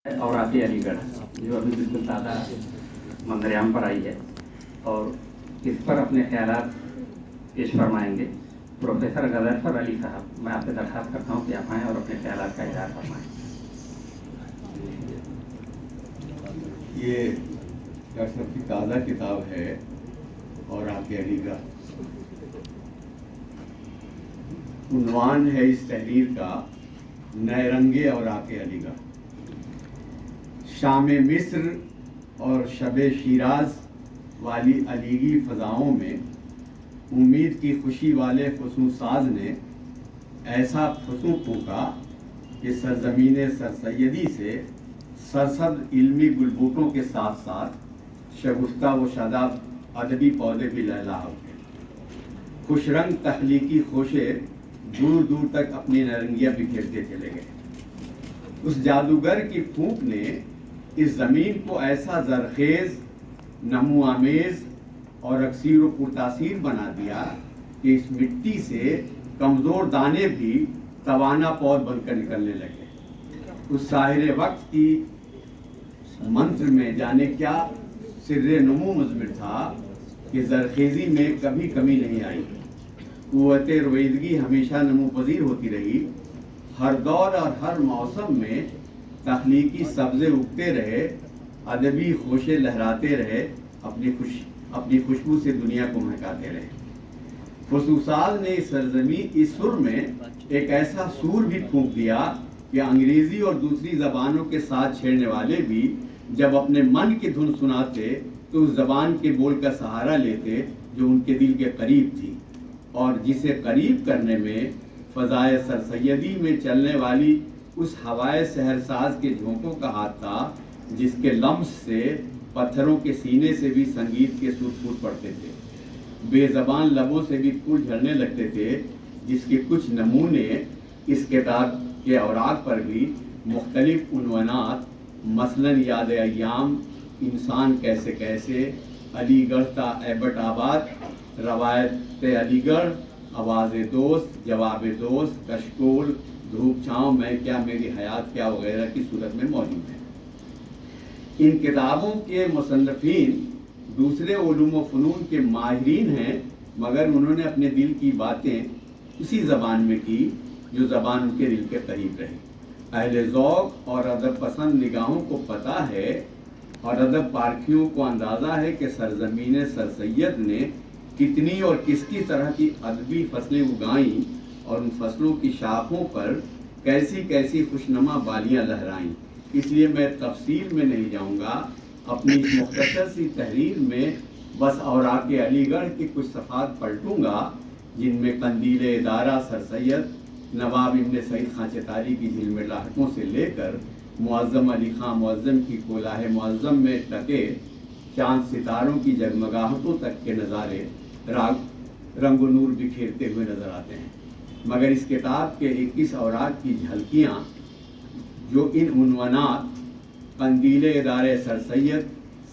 اور آتی علی گڑھ جو ابھی بالکل تازہ منظر عام پر آئی ہے اور اس پر اپنے خیالات پیش فرمائیں گے پروفیسر غضنفر علی صاحب. میں آپ سے درخواست کرتا ہوں کہ آپ آئیں اور اپنے خیالات کا اظہار فرمائیں. یہ ڈاکٹر صاحب کی تازہ کتاب ہے اور آتی علی گڑھ. عنوان ہے اس تحریر کا نئے رنگے اور آتے علی گڑھ. شام مصر اور شب شیراز والی علیگی فضاؤں میں امید کی خوشی والے فسوں ساز نے ایسا فسوں پھونکا کہ سرزمین سرسیدی سے سرسبز علمی گلبوٹوں کے ساتھ ساتھ شگفتہ و شاداب ادبی پودے بھی لہلا اٹھے. خوش رنگ تخلیقی خوشے دور دور تک اپنی نرنگیاں بکھیرتے چلے گئے. اس جادوگر کی پھونک نے اس زمین کو ایسا زرخیز، نمو آمیز اور اکثیر و پرتاثیر بنا دیا کہ اس مٹی سے کمزور دانے بھی توانا پود بن کر نکلنے لگے. اس ساحر وقت کی منتر میں جانے کیا سر نمو مضمر تھا کہ زرخیزی میں کبھی کمی نہیں آئی. قوت رویدگی ہمیشہ نمو پذیر ہوتی رہی. ہر دور اور ہر موسم میں تخلیقی سبزے اگتے رہے، ادبی خوشے لہراتے رہے، اپنی خوشبو سے دنیا کو مہکاتے رہے. فسوساز نے اس سر میں ایک ایسا سور بھی پھونک دیا کہ انگریزی اور دوسری زبانوں کے ساتھ چھیڑنے والے بھی جب اپنے من کی دھن سناتے تو اس زبان کے بول کا سہارا لیتے جو ان کے دل کے قریب تھی اور جسے قریب کرنے میں فضائے سرسیدی میں چلنے والی اس ہوائے سحرساز کے جھونکوں کا ہاتھ تھا جس کے لمس سے پتھروں کے سینے سے بھی سنگیت کے سر پھوٹ پڑتے تھے، بے زبان لبوں سے بھی پھول جھڑنے لگتے تھے، جس کے کچھ نمونے اس کتاب کے اوراق پر بھی مختلف عنوانات مثلاً یاد ایام، انسان کیسے کیسے، علی گڑھ تا ایبٹ آباد، روایت علی گڑھ، آواز دوست، جواب دوست، کشکول، دھوپ چھاؤں، میں کیا میری حیات کیا وغیرہ کی صورت میں موجود ہیں. ان کتابوں کے مصنفین دوسرے علوم و فنون کے ماہرین ہیں، مگر انہوں نے اپنے دل کی باتیں اسی زبان میں کی جو زبان ان کے دل کے قریب رہی. اہل ذوق اور ادب پسند نگاہوں کو پتہ ہے اور ادب پارکھیوں کو اندازہ ہے کہ سرزمین سرسید نے کتنی اور کس کی طرح کی ادبی فصلیں اگائیں اور ان فصلوں کی شاخوں پر کیسی کیسی خوشنما بالیاں لہرائیں. اس لیے میں تفصیل میں نہیں جاؤں گا. اپنی اس مختصر سی تحریر میں بس اوراق علی گڑھ کے کچھ صفحات پلٹوں گا جن میں قندیل ادارہ سرسید، نواب ابن سعید خاں چتالی کی جھلملاہٹوں سے لے کر معظم علی خاں معظم کی کولاہ معظم میں ٹکے چاند ستاروں کی جگمگاہٹوں تک کے نظارے رنگ و نور بکھیرتے ہوئے نظر آتے ہیں. مگر اس کتاب کے 21 اوراق کی جھلکیاں جو ان عنوانات قندیل ادارہ سرسید،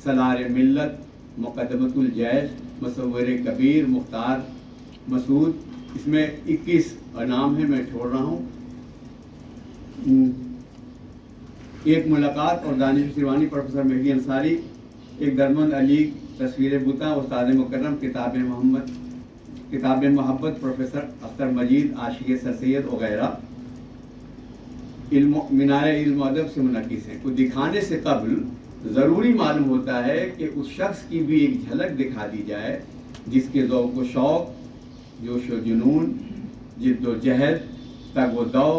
سالار ملت، مقدمۃ الجیش، مصور کبیر مختار مسعود، اس میں 21 نام ہیں، میں چھوڑ رہا ہوں. ایک ملاقات اور دانش سیروانی پروفیسر مہدی انصاری، ایک درمند علی تصویر بتا استاد مکرم، کتاب محبت پروفیسر اختر مجید عاشق سرسید وغیرہ مینار علم و ادب سے منعکس ہیں. کو دکھانے سے قبل ضروری معلوم ہوتا ہے کہ اس شخص کی بھی ایک جھلک دکھا دی جائے جس کے ذوق و شوق، جوش و جنون، جد و جہد، تگ و دو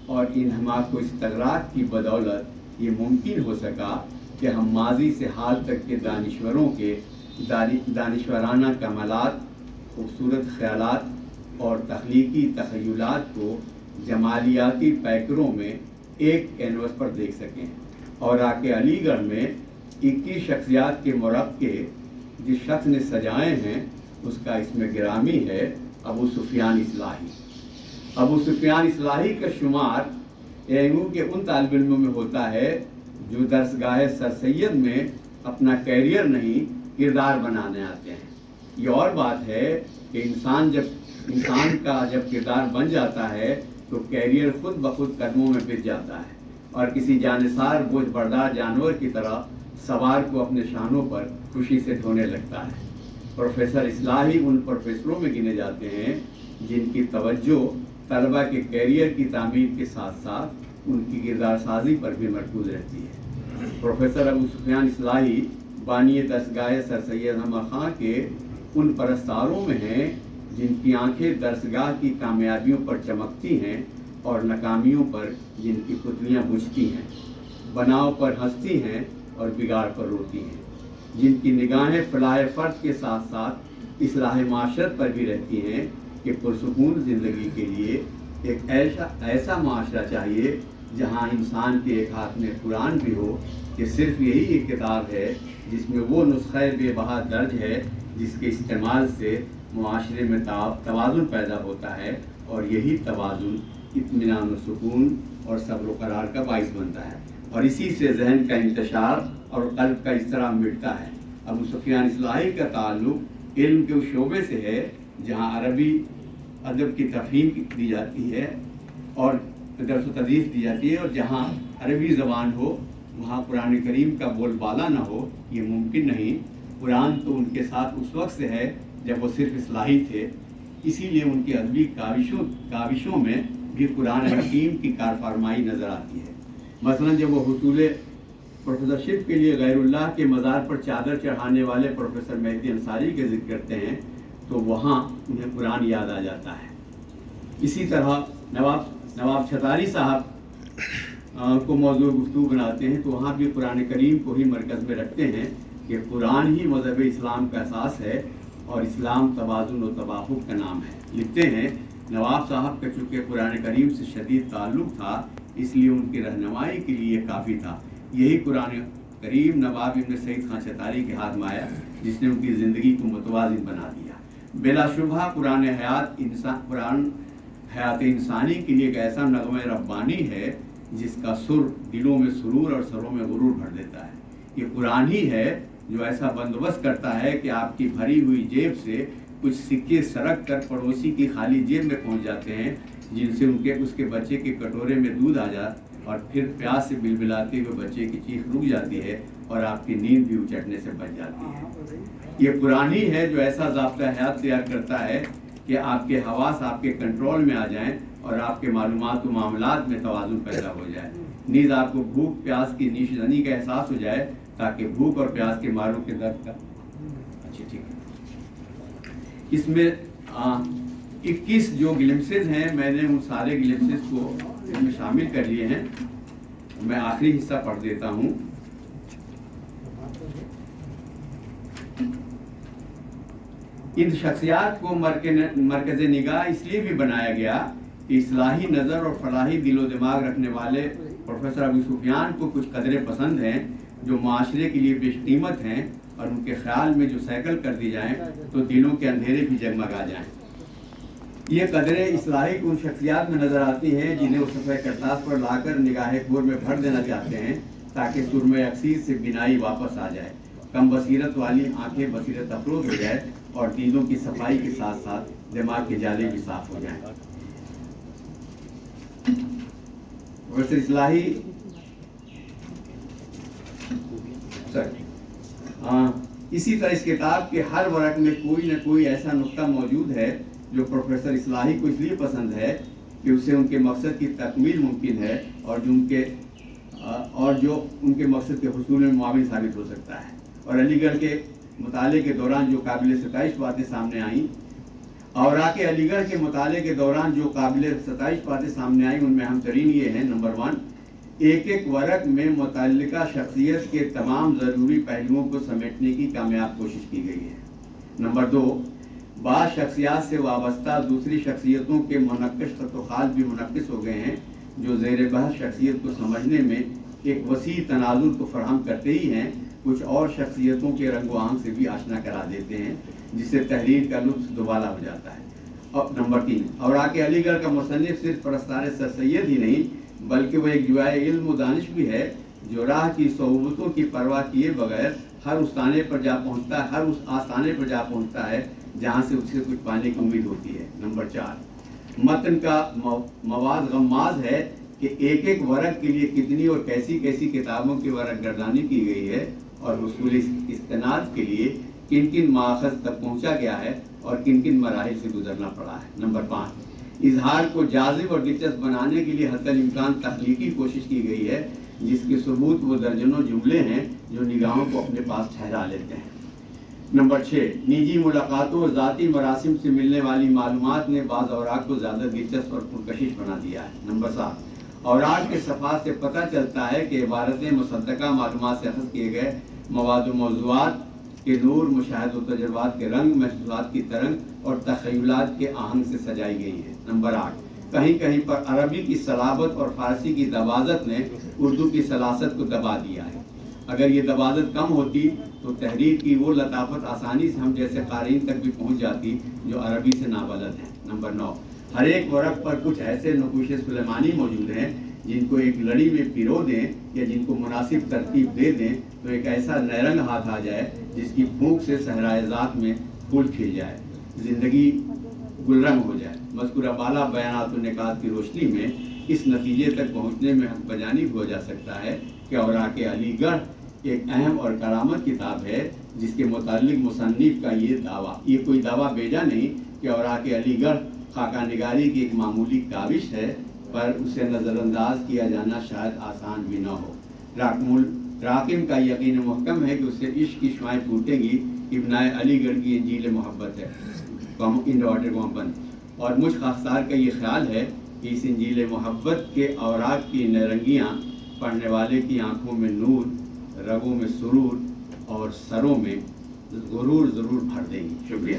اور انہماک و استغراق کی بدولت یہ ممکن ہو سکا کہ ہم ماضی سے حال تک کے دانشوروں کے دانشورانہ کمالات، خوبصورت خیالات اور تخلیقی تخیلات کو جمالیاتی پیکروں میں ایک کینوس پر دیکھ سکیں. اور آکے علی گڑھ میں 21 شخصیات کے مرقع جس شخص نے سجائے ہیں اس کا اس میں گرامی ہے ابو سفیان اصلاحی. ابو سفیان اصلاحی کا شمار AMU کے ان طالب علموں میں ہوتا ہے جو درسگاہ سرسید میں اپنا کیریئر نہیں کردار بنانے آتے ہیں. یہ اور بات ہے کہ انسان کا جب کردار بن جاتا ہے تو کیریئر خود بخود قدموں میں بچ جاتا ہے. اور کسی جانثار بوجھ بردار جانور کی طرح سوار کو اپنے شانوں پر خوشی سے ڈھونے لگتا ہے۔ پروفیسر اصلاحی ان پروفیسروں میں گنے جاتے ہیں جن کی توجہ طلبہ کے کیریئر کی تعمیر کے ساتھ ساتھ ان کی کردار سازی پر بھی مرکوز رہتی ہے۔ پروفیسر ابو سفیان اصلاحی بانی درسگاہ سر سید احمد خان کے ان پرستاروں میں ہیں جن کی آنکھیں درسگاہ کی کامیابیوں پر چمکتی ہیں اور ناکامیوں پر جن کی پتلیاں بجھتی ہیں، بناؤ پر ہنستی ہیں اور بگاڑ پر روتی ہیں، جن کی نگاہیں فلاح فرد کے ساتھ ساتھ اصلاح معاشرت پر بھی رہتی ہیں کہ پرسکون زندگی کے لیے ایک ایسا معاشرہ چاہیے جہاں انسان کے ایک ہاتھ میں قرآن بھی ہو کہ صرف یہی ایک کتاب ہے جس میں وہ نسخہ بے بہا درج ہے جس کے استعمال سے معاشرے میں توازن پیدا ہوتا ہے، اور یہی توازن اطمینان و سکون اور صبر و قرار کا باعث بنتا ہے، اور اسی سے ذہن کا انتشار اور قلب کا اضطراب مٹتا ہے۔ ابو سفیان اصلاحی کا تعلق علم کے اس شعبے سے ہے جہاں عربی ادب کی تفہیم دی جاتی ہے اور درس و تدریس دی جاتی ہے، اور جہاں عربی زبان ہو وہاں قرآن کریم کا بول بالا نہ ہو، یہ ممکن نہیں۔ قرآن تو ان کے ساتھ اس وقت سے ہے جب وہ صرف اصلاحی تھے، اسی لیے ان کی ادبی کاوشوں میں بھی قرآن حکیم کی کارفرمائی نظر آتی ہے۔ مثلا جب وہ حصول پروفیسرشپ کے لیے غیر اللہ کے مزار پر چادر چڑھانے والے پروفیسر مہدی انصاری کے ذکر کرتے ہیں تو وہاں انہیں قرآن یاد آ جاتا ہے۔ اسی طرح نواب چھتاری صاحب کو موضوع گفتگو بناتے ہیں تو وہاں بھی قرآن کریم کو ہی مرکز میں رکھتے ہیں کہ قرآن ہی مذہب اسلام کا اساس ہے اور اسلام توازن و توافق کا نام ہے۔ لکھتے ہیں نواب صاحب کا چونکہ قرآن کریم سے شدید تعلق تھا اس لیے ان کی رہنمائی کے لیے کافی تھا۔ یہی قرآن کریم نواب ابن سعید خان چھتاری کے ہاتھ میں آیا جس نے ان کی زندگی کو متوازن بنا دیا۔ بلا شبہ قرآن حیات انسانی کے لیے ایک ایسا نغمہ ربانی ہے جس کا سر دلوں میں سرور اور سروں میں غرور بھر دیتا ہے۔ یہ قرآن ہی ہے جو ایسا بندوبست کرتا ہے کہ آپ کی بھری ہوئی جیب سے کچھ سکے سرک کر پڑوسی کی خالی جیب میں پہنچ جاتے ہیں، جن سے اس کے بچے کے کٹورے میں دودھ آ جائے اور پھر پیاس سے بلبلاتے ہوئے بچے کی چیخ رک جاتی ہے اور آپ کی نیند بھی اچٹنے سے بچ جاتی ہے۔ یہ قرآن ہی ہے جو ایسا ضابطہ حیات تیار کرتا ہے کہ آپ کے حواس آپ کے کنٹرول میں آ جائیں اور آپ کے معلومات و معاملات میں توازن پیدا ہو جائے، نیز آپ کو بھوک پیاس کی نیش زنی کا احساس ہو جائے تاکہ بھوک اور پیاس کے ماروں کے درد کا ٹھیک ہے۔ اس میں 21 جو گلمسز ہیں میں نے ان سارے گلمسز کو اس میں شامل کر لیے ہیں، میں آخری حصہ پڑھ دیتا ہوں۔ ان شخصیات کو مرکز نگاہ اس لیے بھی بنایا گیا کہ اصلاحی نظر اور فلاحی دل و دماغ رکھنے والے پروفیسر ابو سفیان کو کچھ قدریں پسند ہیں جو معاشرے کے لیے بیش قیمت ہیں، اور ان کے خیال میں جو سیکل کر دی جائیں تو دلوں کے اندھیرے بھی جگمگا جائیں۔ یہ قدریں اصلاحی کو ان شخصیات میں نظر آتی ہیں جنہیں وہ صفحہ کرتاس پر لا کر نگاہ گور میں بھر دینا چاہتے ہیں تاکہ سرمہ اکسیر سے بینائی واپس آ جائے، کم بصیرت والی آنکھیں بصیرت افروز ہو جائے اور دیدوں کی صفائی کے ساتھ ساتھ دماغ کے جالے بھی صاف ہو جائیں۔ پروفیسر اصلاحی اسی طرح اس کتاب کے ہر ورق میں کوئی نہ کوئی ایسا نقطہ موجود ہے جو پروفیسر اصلاحی کو اس لیے پسند ہے کہ اسے ان کے مقصد کی تکمیل ممکن ہے اور جو ان کے مقصد کے حصول میں معاون ثابت ہو سکتا ہے۔ اور علی گڑھ کے مطالعے کے دوران جو قابل ستائش باتیں سامنے آئیں علی گڑھ کے مطالعے کے دوران جو قابل ستائش باتیں سامنے آئیں ان میں اہم ترین یہ ہیں: نمبر 1، ایک ورق میں متعلقہ شخصیت کے تمام ضروری پہلوؤں کو سمیٹنے کی کامیاب کوشش کی گئی ہے۔ نمبر 2، بعض شخصیات سے وابستہ دوسری شخصیتوں کے منقش خط و خال بھی منعکس ہو گئے ہیں جو زیر بحث شخصیت کو سمجھنے میں ایک وسیع تناظر کو فراہم کرتے ہی ہیں، کچھ اور شخصیتوں کے رنگ و آہنگ سے بھی آشنا کرا دیتے ہیں جس سے تحریر کا لطف دوبالا ہو جاتا ہے۔ اور نمبر 3، اوراق علی گڑھ کا مصنف صرف پرستار سر سید ہی نہیں بلکہ وہ ایک جوائے علم و دانش بھی ہے جو راہ کی صعوبتوں کی پرواہ کیے بغیر ہر اس آستانے پر جا پہنچتا ہے جہاں سے اسے کچھ پانے کی امید ہوتی ہے۔ نمبر 4، متن کا مواد غماز ہے کہ ایک ایک ورق کے لیے کتنی اور کیسی کیسی کتابوں کی ورق گردانی کی گئی ہے اور حصول استناد کے لیے کن کن ماخذ تک پہنچا گیا ہے اور کن کن مراحل سے گزرنا پڑا ہے۔ نمبر 5، اظہار کو جازب اور دلچسپ بنانے کے لیے حتی الامکان تخلیقی کوشش کی گئی ہے، جس کے ثبوت وہ درجنوں جملے ہیں جو نگاہوں کو اپنے پاس ٹھہرا لیتے ہیں۔ نمبر 6، نجی ملاقاتوں اور ذاتی مراسم سے ملنے والی معلومات نے بعض اوراق کو زیادہ دلچسپ اور پرکشش بنا دیا ہے۔ نمبر 7، اوراق کے صفحات سے پتہ چلتا ہے کہ عبارتیں مصدقہ معلومات سے اخذ کیے گئے مواد و موضوعات کے نور، مشاہد و تجربات کے رنگ، محسوسات کی ترنگ اور تخیلات کے آہنگ سے سجائی گئی ہے۔ نمبر 8، کہیں کہیں پر عربی کی صلابت اور فارسی کی دباظت نے اردو کی سلاست کو دبا دیا ہے۔ اگر یہ دباظت کم ہوتی تو تحریر کی وہ لطافت آسانی سے ہم جیسے قارئین تک بھی پہنچ جاتی جو عربی سے نابلد ہیں۔ نمبر 9، ہر ایک ورق پر کچھ ایسے نقوش سلیمانی موجود ہیں جن کو ایک لڑی میں پیرو دیں یا جن کو مناسب ترتیب دے دیں تو ایک ایسا نیرنگ ہاتھ آ جائے جس کی پھونک سے صحرائے ذات میں پھول کھل جائے، زندگی گلرنگ ہو جائے۔ مذکورہ بالا بیانات و نکات کی روشنی میں اس نتیجے تک پہنچنے میں حق بجانب ہو جا سکتا ہے کہ اوراق علی گڑھ ایک اہم اور کرامت کتاب ہے، جس کے متعلق مصنف کا یہ کوئی دعویٰ بیجا نہیں کہ اوراق علی گڑھ خاکہ نگاری کی ایک معمولی کاوش ہے، پر اسے نظر انداز کیا جانا شاید آسان بھی نہ ہو۔ راقم کا یقین محکم ہے کہ اسے عشق کی شعائیں پھوٹیں گی، ابنائے علی گڑھ کی انجیل محبت ہے اور مجھ خاکسار کا یہ خیال ہے کہ اس انجیل محبت کے اوراق کی نیرنگیاں پڑھنے والے کی آنکھوں میں نور، رگوں میں سرور اور سروں میں غرور ضرور بھر دیں گی۔ شکریہ۔